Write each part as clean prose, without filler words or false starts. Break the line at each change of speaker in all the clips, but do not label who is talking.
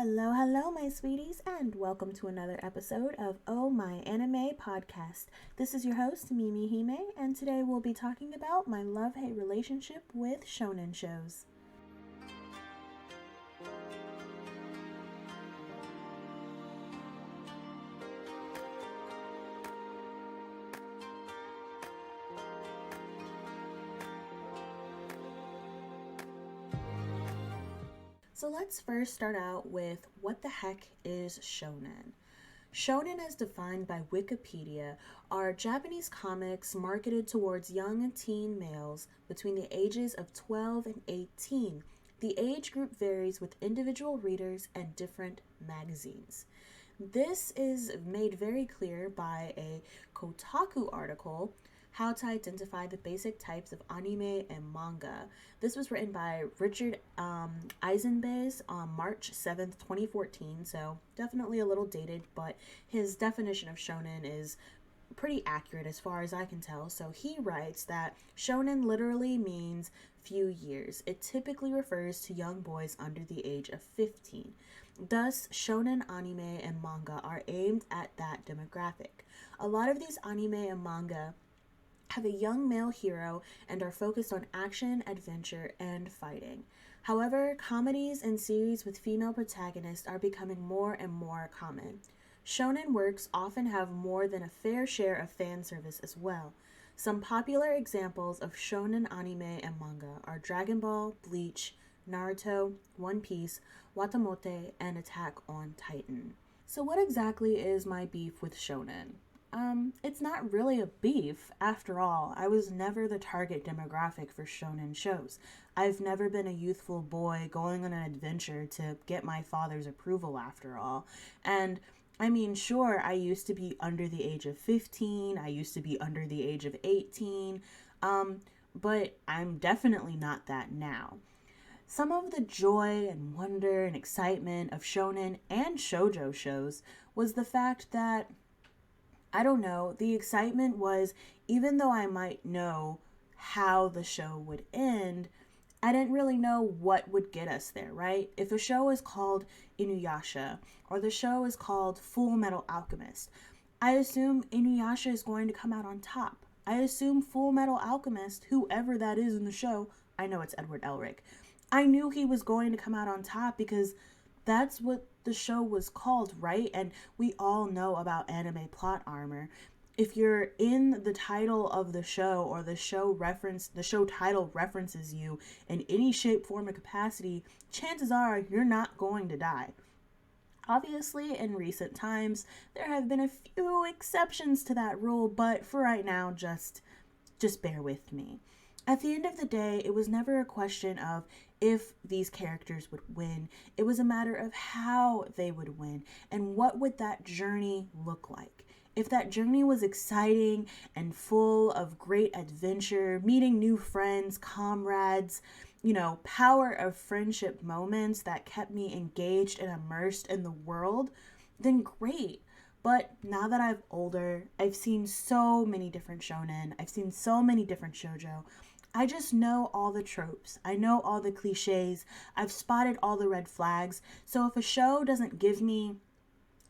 Hello, hello, my sweeties, and welcome to another episode of Oh My Anime Podcast. This is your host, Mimi Hime, and today we'll be talking about my love-hate relationship with shonen shows. So let's first start out with what the heck is shonen? Shonen, as defined by Wikipedia, are Japanese comics marketed towards young teen males between the ages of 12 and 18. The age group varies with individual readers and different magazines. This is made very clear by a Kotaku article, How to Identify the Basic Types of Anime and Manga. This was written by Richard Eisenbeis on March 7th, 2014, so definitely a little dated, but his definition of shonen is pretty accurate as far as I can tell. So he writes that shonen literally means few years. It typically refers to young boys under the age of 15. Thus, shonen anime and manga are aimed at that demographic. A lot of these anime and manga have a young male hero and are focused on action, adventure, and fighting. However, comedies and series with female protagonists are becoming more and more common. Shonen works often have more than a fair share of fan service as well. Some popular examples of shonen anime and manga are Dragon Ball, Bleach, Naruto, One Piece, Watamote, and Attack on Titan. So what exactly is my beef with shonen? It's not really a beef. After all, I was never the target demographic for shonen shows. I've never been a youthful boy going on an adventure to get my father's approval after all. And I mean, sure, I used to be under the age of 15, I used to be under the age of 18, but I'm definitely not that now. Some of the joy and wonder and excitement of shonen and shoujo shows was the fact that, I don't know, the excitement was, even though I might know how the show would end, I didn't really know what would get us there, right? If a show is called Inuyasha or the show is called Full Metal Alchemist, I assume Inuyasha is going to come out on top. I assume Full Metal Alchemist, whoever that is in the show, I know it's Edward Elric, I knew he was going to come out on top because that's what the show was called, right? And we all know about anime plot armor. If you're in the title of the show or the show title references you in any shape, form, or capacity, chances are you're not going to die. Obviously, in recent times, there have been a few exceptions to that rule, but for right now, just bear with me. At the end of the day, it was never a question of if these characters would win. It was a matter of how they would win and what would that journey look like. If that journey was exciting and full of great adventure, meeting new friends, comrades, power of friendship moments that kept me engaged and immersed in the world, then great. But now that I'm older, I've seen so many different shonen, I've seen so many different shoujo, I just know all the tropes. I know all the cliches. I've spotted all the red flags. So if a show doesn't give me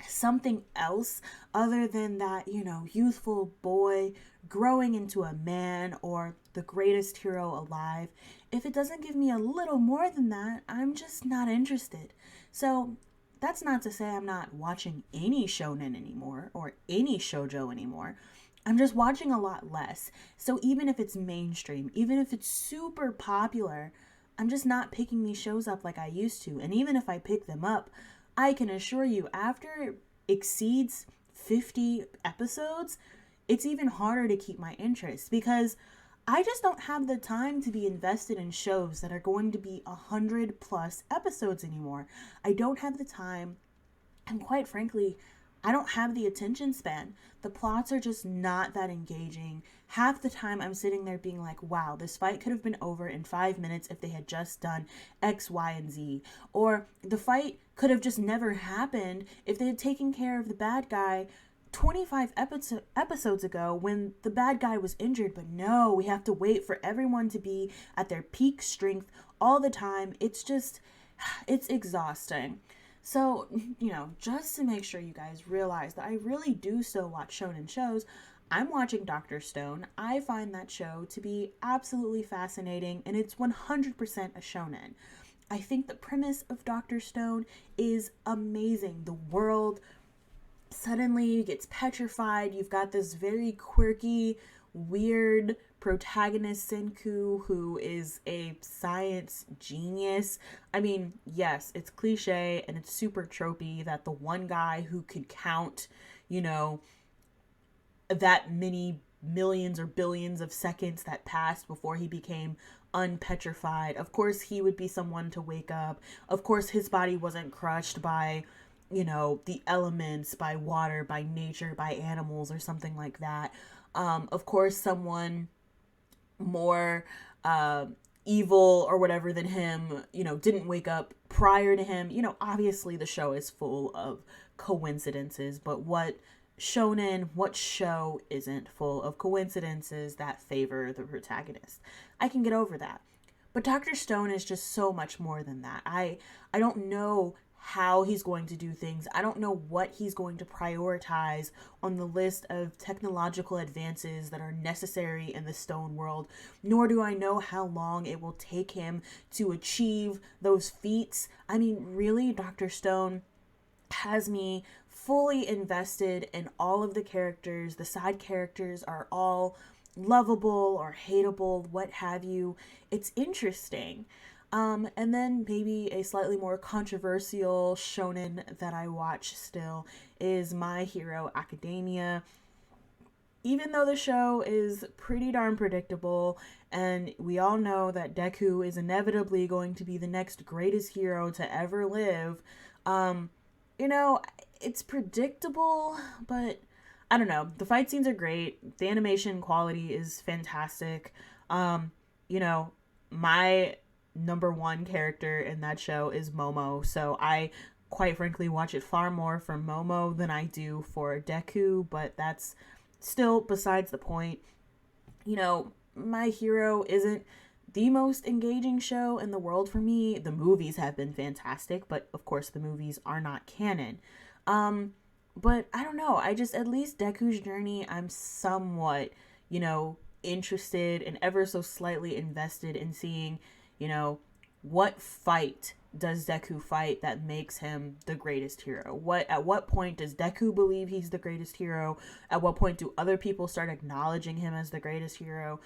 something else other than that, youthful boy growing into a man or the greatest hero alive, if it doesn't give me a little more than that, I'm just not interested. So that's not to say I'm not watching any shonen anymore or any shoujo anymore. I'm just watching a lot less. So even if it's mainstream, even if it's super popular, I'm just not picking these shows up like I used to. And even if I pick them up, I can assure you, after it exceeds 50 episodes, it's even harder to keep my interest because I just don't have the time to be invested in shows that are going to be 100+ episodes anymore. I don't have the time, and quite frankly, I don't have the attention span. The plots are just not that engaging. Half the time I'm sitting there being like, wow, this fight could have been over in 5 minutes if they had just done X, Y, and Z. Or the fight could have just never happened if they had taken care of the bad guy 25 episodes ago when the bad guy was injured. But no, we have to wait for everyone to be at their peak strength all the time. It's exhausting. So, just to make sure you guys realize that I really do still watch shonen shows, I'm watching Dr. Stone. I find that show to be absolutely fascinating, and it's 100% a shonen. I think the premise of Dr. Stone is amazing. The world suddenly gets petrified. You've got this very quirky, weird protagonist, Senku, who is a science genius. I mean, yes, it's cliche and it's super tropey that the one guy who could count, you know, that many millions or billions of seconds that passed before he became unpetrified. Of course, he would be someone to wake up. Of course, his body wasn't crushed by, the elements, by water, by nature, by animals, or something like that. Of course, someone more evil or whatever than him, didn't wake up prior to him. Obviously the show is full of coincidences, but what show isn't full of coincidences that favor the protagonist? I can get over that. But Dr. Stone is just so much more than that. I don't know how he's going to do things. I don't know what he's going to prioritize on the list of technological advances that are necessary in the stone world, nor do I know how long it will take him to achieve those feats. I mean, really, Dr. Stone has me fully invested in all of the characters. The side characters are all lovable or hateable, what have you. It's interesting. And then maybe a slightly more controversial shonen that I watch still is My Hero Academia. Even though the show is pretty darn predictable, and we all know that Deku is inevitably going to be the next greatest hero to ever live, it's predictable, but I don't know. The fight scenes are great. The animation quality is fantastic. My number one character in that show is Momo, so I quite frankly watch it far more for Momo than I do for Deku, but that's still besides the point. My Hero isn't the most engaging show in the world for me. The movies have been fantastic, but of course the movies are not canon. But I don't know. At least Deku's journey, I'm somewhat, interested and ever so slightly invested in seeing, what fight does Deku fight that makes him the greatest hero? At what point does Deku believe he's the greatest hero? At what point do other people start acknowledging him as the greatest hero?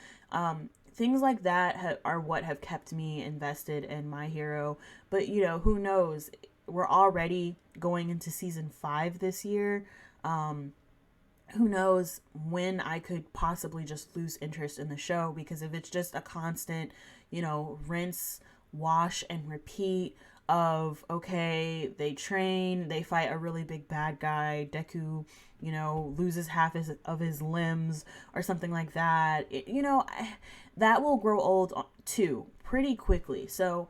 Things like that are what have kept me invested in My Hero. But, who knows? We're already going into season 5 this year. Who knows when I could possibly just lose interest in the show, because if it's just a constant, rinse, wash, and repeat of, okay, they train, they fight a really big bad guy, Deku, loses half of his limbs or something like that, that will grow old too pretty quickly. So,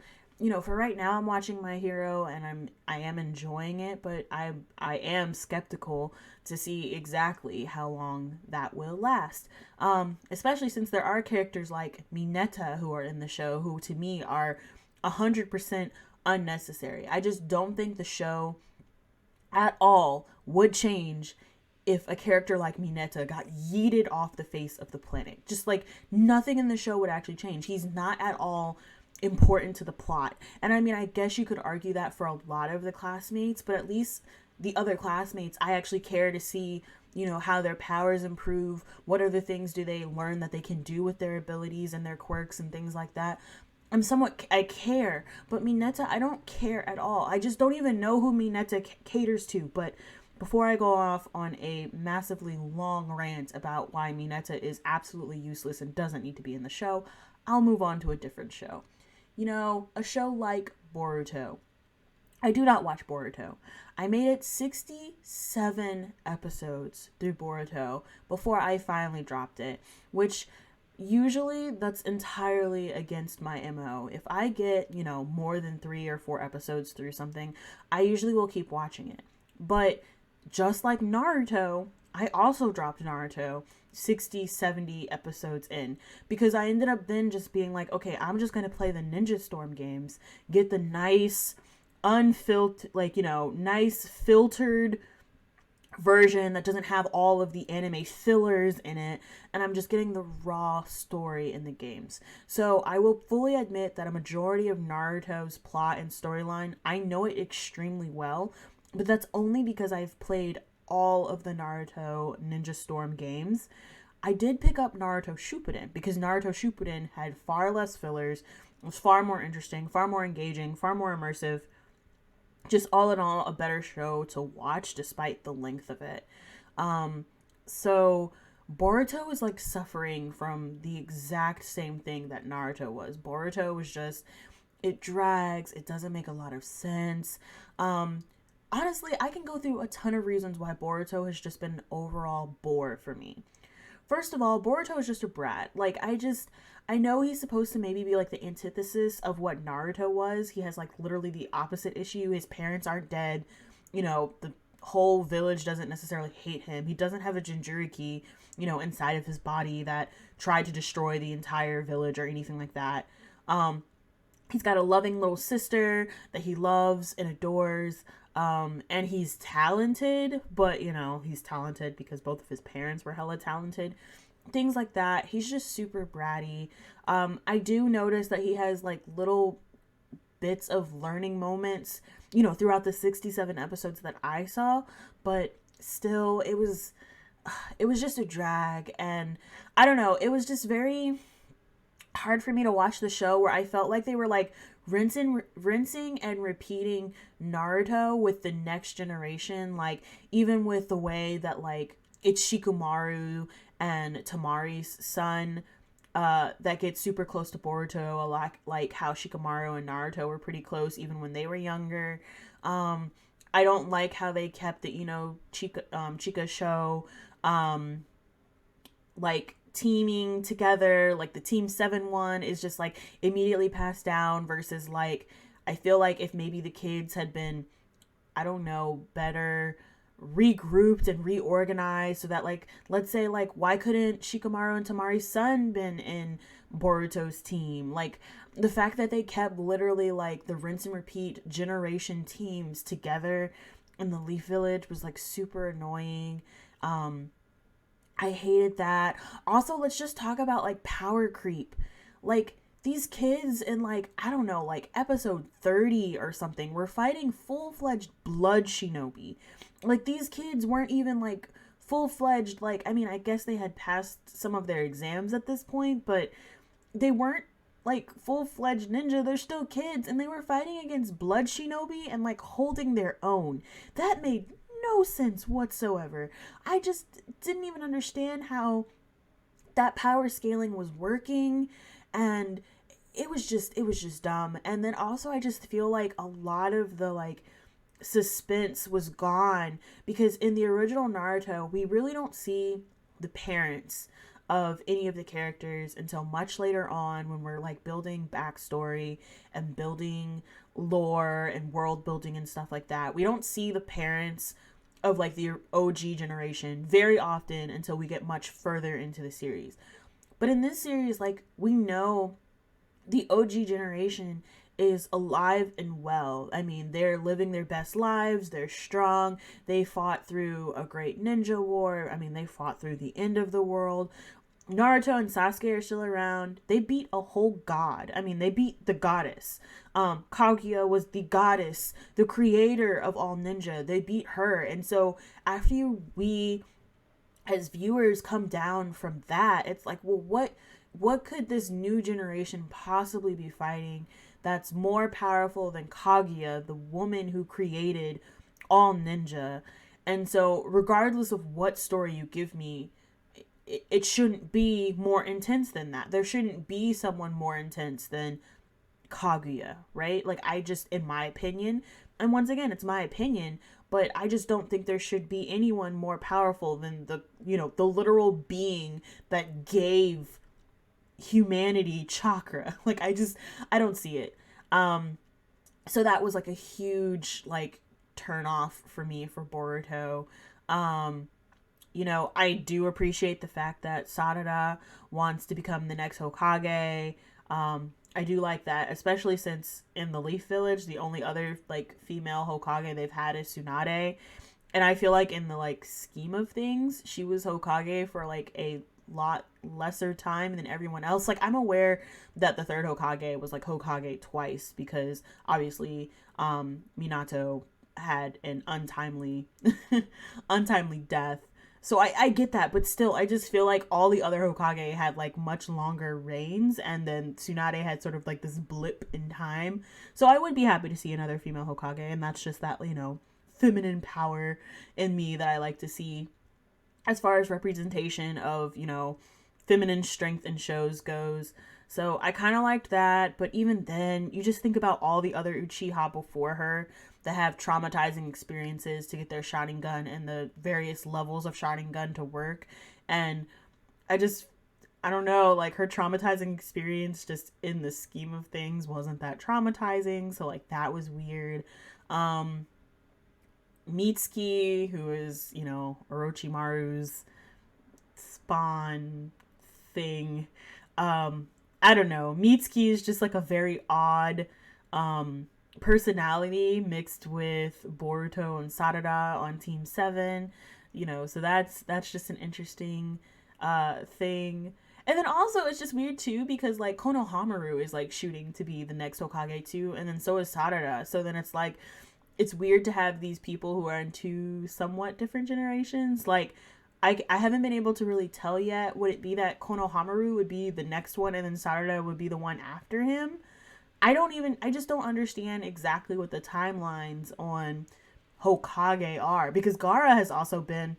for right now, I'm watching My Hero and I am enjoying it, but I am skeptical to see exactly how long that will last. Especially since there are characters like Mineta who are in the show who to me are 100% unnecessary. I just don't think the show at all would change if a character like Mineta got yeeted off the face of the planet. Just like nothing in the show would actually change. He's not at all important to the plot. And I mean, I guess you could argue that for a lot of the classmates, but at least the other classmates, I actually care to see, how their powers improve. What other things do they learn that they can do with their abilities and their quirks and things like that. I care, but Mineta, I don't care at all. I just don't even know who Mineta caters to. But before I go off on a massively long rant about why Mineta is absolutely useless and doesn't need to be in the show, I'll move on to a different show. A show like Boruto. I do not watch Boruto. I made it 67 episodes through Boruto before I finally dropped it, which usually that's entirely against my MO. If I get, more than 3 or 4 episodes through something, I usually will keep watching it. But just like Naruto, I also dropped Naruto 60, 70 episodes in, because I ended up then just being like, okay, I'm just going to play the Ninja Storm games, get the nice, unfiltered, like, nice filtered version that doesn't have all of the anime fillers in it, and I'm just getting the raw story in the games. So I will fully admit that a majority of Naruto's plot and storyline, I know it extremely well, but that's only because I've played all of the Naruto Ninja Storm games. I did pick up Naruto Shippuden because Naruto Shippuden had far less fillers, was far more interesting, far more engaging, far more immersive, just all in all a better show to watch despite the length of it. So Boruto is like suffering from the exact same thing that Naruto was. Boruto was just, it drags, it doesn't make a lot of sense. Honestly, I can go through a ton of reasons why Boruto has just been an overall bore for me. First of all, Boruto is just a brat. Like, I know he's supposed to maybe be like the antithesis of what Naruto was. He has like literally the opposite issue. His parents aren't dead. The whole village doesn't necessarily hate him. He doesn't have a Jinchuriki, inside of his body that tried to destroy the entire village or anything like that. He's got a loving little sister that he loves and adores. And he's talented, but he's talented because both of his parents were hella talented. Things like that. He's just super bratty. I do notice that he has like little bits of learning moments, throughout the 67 episodes that I saw, but still it was just a drag. And I don't know, it was just very hard for me to watch the show where I felt like they were like rinsing and repeating Naruto with the next generation, like even with the way that like it's Shikamaru and Tamari's son that gets super close to Boruto, a lot like how Shikamaru and Naruto were pretty close even when they were younger. I don't like how they kept the Chika show like teaming together, like the Team 7 one is just like immediately passed down versus like I feel like if maybe the kids had been, I don't know, better regrouped and reorganized so that like let's say like why couldn't Shikamaru and Tamari's son been in Boruto's team? Like the fact that they kept literally like the rinse and repeat generation teams together in the Leaf Village was like super annoying. I hated that. Also, let's just talk about like power creep. Like these kids in like, I don't know, like episode 30 or something were fighting full-fledged blood shinobi. Like these kids weren't even like full-fledged, like, I mean, I guess they had passed some of their exams at this point, but they weren't like full-fledged ninja. They're still kids and they were fighting against blood shinobi and like holding their own. That made no sense whatsoever. I just didn't even understand how that power scaling was working, and it was just dumb. And then also I just feel like a lot of the like suspense was gone because in the original Naruto we really don't see the parents of any of the characters until much later on when we're like building backstory and building lore and world building and stuff like that. We don't see the parents of like the OG generation very often until we get much further into the series. But in this series, like we know the OG generation is alive and well. I mean, they're living their best lives. They're strong. They fought through a great ninja war. I mean, they fought through the end of the world. Naruto and Sasuke are still around. They beat a whole god. I mean, they beat the goddess. Kaguya was the goddess, the creator of all ninja. They beat her. And so after we as viewers come down from that, it's like, well, what could this new generation possibly be fighting that's more powerful than Kaguya, the woman who created all ninja? And so regardless of what story you give me, it shouldn't be more intense than that. There shouldn't be someone more intense than Kaguya, right? Like, I just, in my opinion, and once again, it's my opinion, but I just don't think there should be anyone more powerful than the literal being that gave humanity chakra. Like, I don't see it. So that was like a huge, like, turn off for me for Boruto. I do appreciate the fact that Sarada wants to become the next Hokage. I do like that, especially since in the Leaf Village, the only other like female Hokage they've had is Tsunade. And I feel like in the like scheme of things, she was Hokage for like a lot lesser time than everyone else. Like I'm aware that the third Hokage was like Hokage twice because obviously Minato had an untimely untimely death. So I get that, but still, I just feel like all the other Hokage had like much longer reigns, and then Tsunade had sort of like this blip in time. So I would be happy to see another female Hokage, and that's just that, you know, feminine power in me that I like to see as far as representation of, you know, feminine strength in shows goes. So I kind of liked that, but even then, you just think about all the other Uchiha before her that have traumatizing experiences to get their Sharingan and the various levels of Sharingan to work. And I just, I don't know, like her traumatizing experience just in the scheme of things wasn't that traumatizing. So like that was weird. Mitsuki, who is, you know, Orochimaru's spawn thing. I don't know. Mitsuki is just like a very odd personality mixed with Boruto and Sarada on Team 7. You know, so that's just an interesting thing. And then also it's just weird too because like Konohamaru is like shooting to be the next Hokage too, and then so is Sarada. So then it's like it's weird to have these people who are in two somewhat different generations. Like, I haven't been able to really tell yet. Would it be that Konohamaru would be the next one and then Sarada would be the one after him? I just don't understand exactly what the timelines on Hokage are. Because Gaara has also been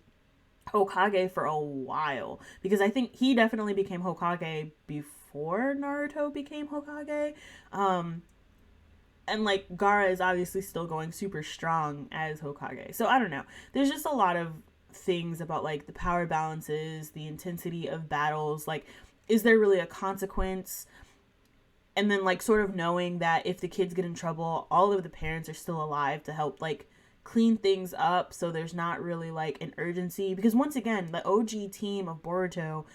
Hokage for a while. Because I think he definitely became Hokage before Naruto became Hokage. And like Gaara is obviously still going super strong as Hokage. So I don't know. There's just a lot of things about like the power balances, the intensity of battles. Like, is there really a consequence? And then like sort of knowing that if the kids get in trouble, all of the parents are still alive to help like clean things up. So there's not really like an urgency. Because once again, the OG team of Boruto,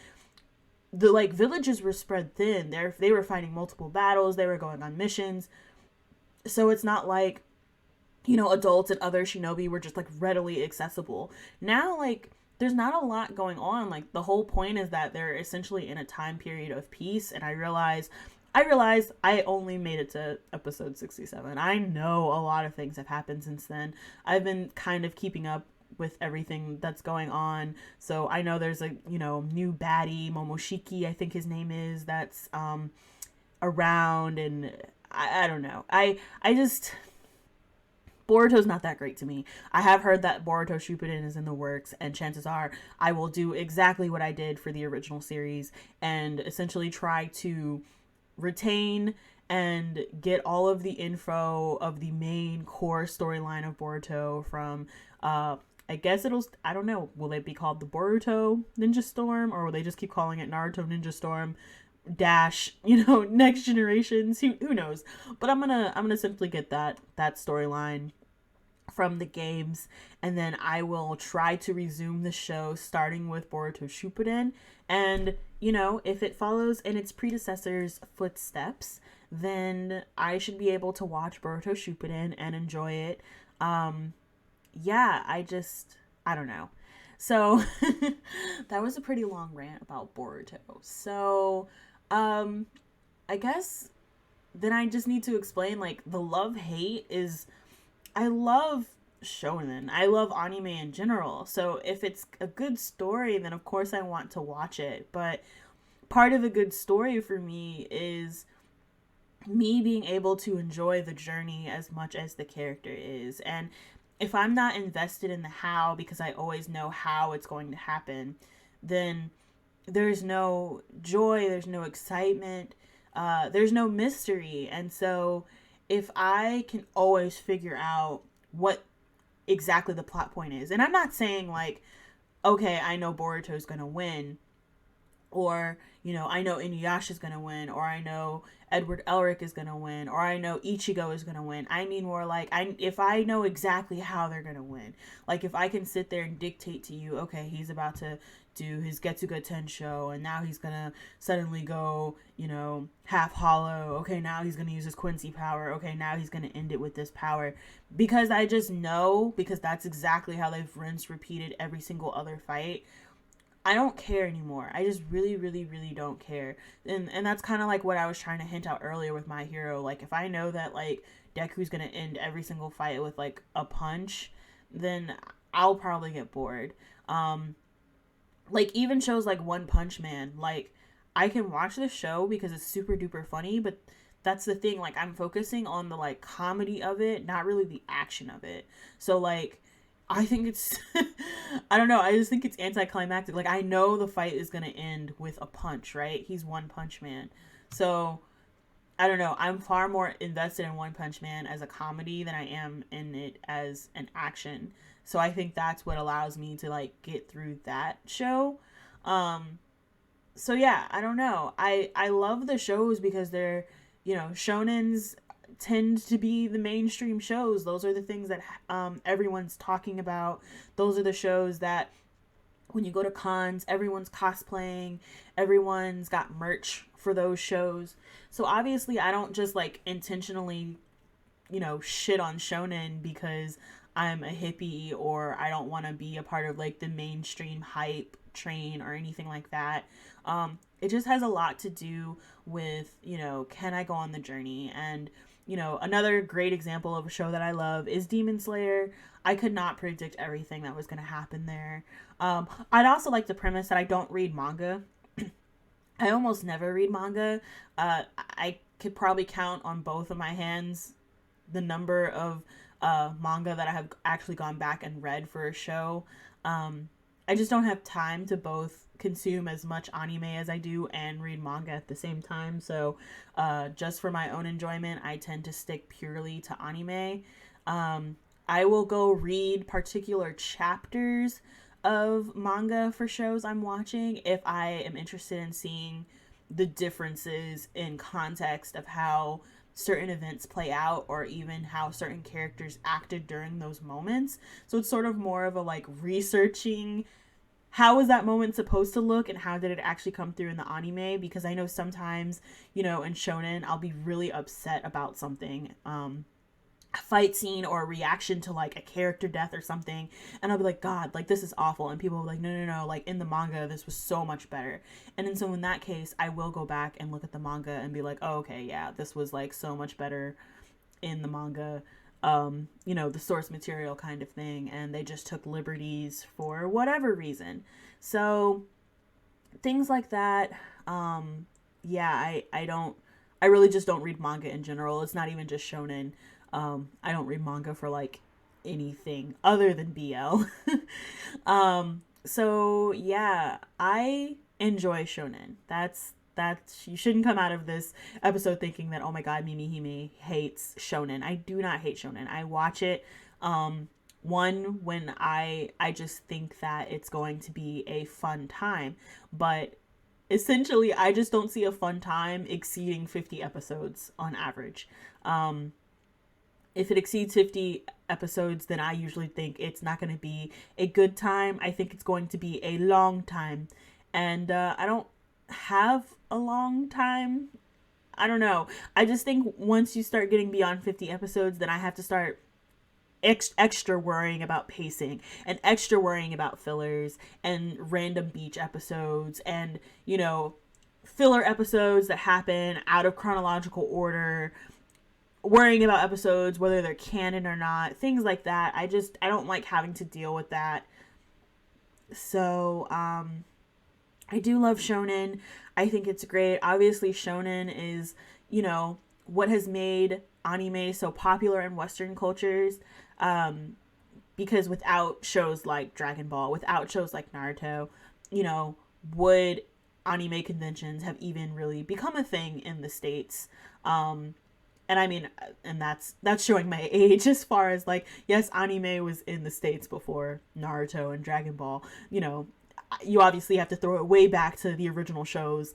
the like villages were spread thin. They were fighting multiple battles. They were going on missions. So it's not like, you know, adults and other shinobi were just like readily accessible. Now, like, there's not a lot going on. Like, the whole point is that they're essentially in a time period of peace. And I realized I only made it to episode 67. I know a lot of things have happened since then. I've been kind of keeping up with everything that's going on. So I know there's a, you know, new baddie, Momoshiki, I think his name is, that's around, and I don't know. I just Boruto's not that great to me. I have heard that Boruto Shippuden is in the works, and chances are I will do exactly what I did for the original series and essentially try to retain and get all of the info of the main core storyline of Boruto from I guess I don't know, will it be called the Boruto Ninja Storm, or will they just keep calling it Naruto Ninja Storm dash, you know, next generations? Who knows? But I'm gonna simply get that storyline from the games, and then I will try to resume the show starting with Boruto Shippuden. And you know, if it follows in its predecessor's footsteps, then I should be able to watch Boruto Shippuden and enjoy it. Yeah, I don't know. So that was a pretty long rant about Boruto. So I guess then I just need to explain, like, the love-hate is, I love shonen. I love anime in general. So if it's a good story, then of course I want to watch it. But part of a good story for me is me being able to enjoy the journey as much as the character is. And if I'm not invested in the how because I always know how it's going to happen, then there's no joy, there's no excitement, there's no mystery. And so if I can always figure out what exactly the plot point is, and I'm not saying like, okay, I know Boruto's gonna win, or I know Inuyasha's gonna win, or I know Edward Elric is gonna win, or I know Ichigo is gonna win. I mean more like if I know exactly how they're gonna win, like if I can sit there and dictate to you, okay, he's about to do his Getsuga Tensho, and now he's gonna suddenly go, half hollow. Okay, now he's gonna use his Quincy power. Okay, now he's gonna end it with this power, because I just know, because that's exactly how they've rinsed repeated every single other fight. I don't care anymore. I just really, really, really don't care. And that's kind of like what I was trying to hint out earlier with My Hero. Like, if I know that, like, Deku's going to end every single fight with, like, a punch, then I'll probably get bored. Like, even shows like One Punch Man, like, I can watch the show because it's super duper funny, but that's the thing. Like, I'm focusing on the, like, comedy of it, not really the action of it. So, like, I think it's I don't know, I just think it's anticlimactic. Like, I know the fight is going to end with a punch, right? He's One Punch Man. So, I don't know. I'm far more invested in One Punch Man as a comedy than I am in it as an action. So, I think that's what allows me to, like, get through that show. So yeah, I don't know. I love the shows because they're, shonens tend to be the mainstream shows. Those are the things that everyone's talking about. Those are the shows that when you go to cons, everyone's cosplaying, everyone's got merch for those shows. So obviously I don't just like intentionally, shit on shonen because I'm a hippie or I don't want to be a part of like the mainstream hype train or anything like that. It just has a lot to do with, can I go on the journey? And, another great example of a show that I love is Demon Slayer. I could not predict everything that was going to happen there. I'd also like the premise that I don't read manga. I almost never read manga. I could probably count on both of my hands the number of manga that I have actually gone back and read for a show. I just don't have time to both consume as much anime as I do and read manga at the same time. So just for my own enjoyment, I tend to stick purely to anime. I will go read particular chapters of manga for shows I'm watching if I am interested in seeing the differences in context of how certain events play out or even how certain characters acted during those moments. So it's sort of more of a like researching how was that moment supposed to look and how did it actually come through in the anime, because I know sometimes, in shonen I'll be really upset about something, a fight scene or a reaction to like a character death or something, and I'll be like, God, like this is awful, and people will be like, no, like in the manga this was so much better. And then so in that case I will go back and look at the manga and be like, oh, okay, yeah, this was like so much better in the manga, the source material kind of thing, and they just took liberties for whatever reason. So things like that. Yeah, I really just don't read manga in general. It's not even just shonen. I don't read manga for like anything other than BL. So yeah, I enjoy shonen. That's you shouldn't come out of this episode thinking that, oh my god, Mimi Hime hates shonen. I do not hate shonen. I watch it when I just think that it's going to be a fun time, but essentially I just don't see a fun time exceeding 50 episodes on average. If it exceeds 50 episodes, then I usually think it's not going to be a good time. I think it's going to be a long time. And I don't have a long time. I don't know. I just think once you start getting beyond 50 episodes, then I have to start extra worrying about pacing and extra worrying about fillers and random beach episodes and, filler episodes that happen out of chronological order, worrying about episodes, whether they're canon or not, things like that. I don't like having to deal with that. So, I do love shonen. I think it's great. Obviously, shonen is, what has made anime so popular in Western cultures. Because without shows like Dragon Ball, without shows like Naruto, would anime conventions have even really become a thing in the States? And I mean, and that's showing my age as far as like, yes, anime was in the States before Naruto and Dragon Ball. you obviously have to throw it way back to the original shows.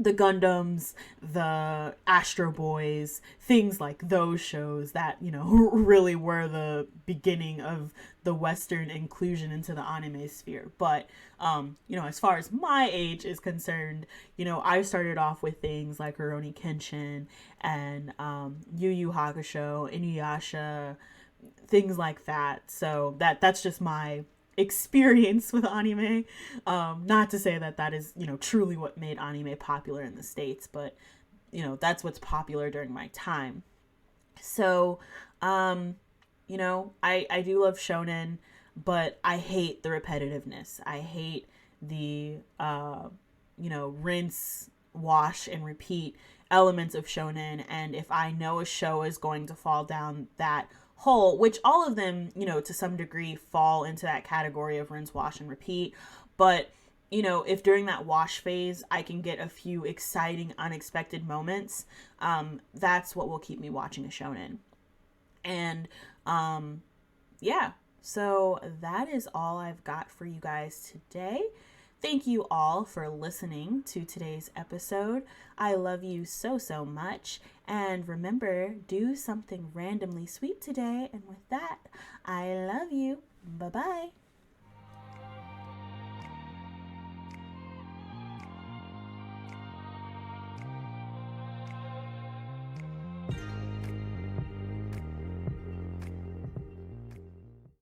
The Gundams, the Astro Boys, things like those shows that, really were the beginning of the Western inclusion into the anime sphere. But, as far as my age is concerned, I started off with things like Rurouni Kenshin and Yu Yu Hakusho, Inuyasha, things like that. So that's just my experience with anime. Not to say that that is, truly what made anime popular in the States, but, that's what's popular during my time. So, I do love shonen, but I hate the repetitiveness. I hate the, rinse, wash, and repeat elements of shonen. And if I know a show is going to fall down that hole, which all of them, to some degree fall into that category of rinse, wash, and repeat. But, if during that wash phase I can get a few exciting, unexpected moments, that's what will keep me watching a shonen. And, yeah, so that is all I've got for you guys today. Thank you all for listening to today's episode. I love you so, so much. And remember, do something randomly sweet today. And with that, I love you. Bye-bye.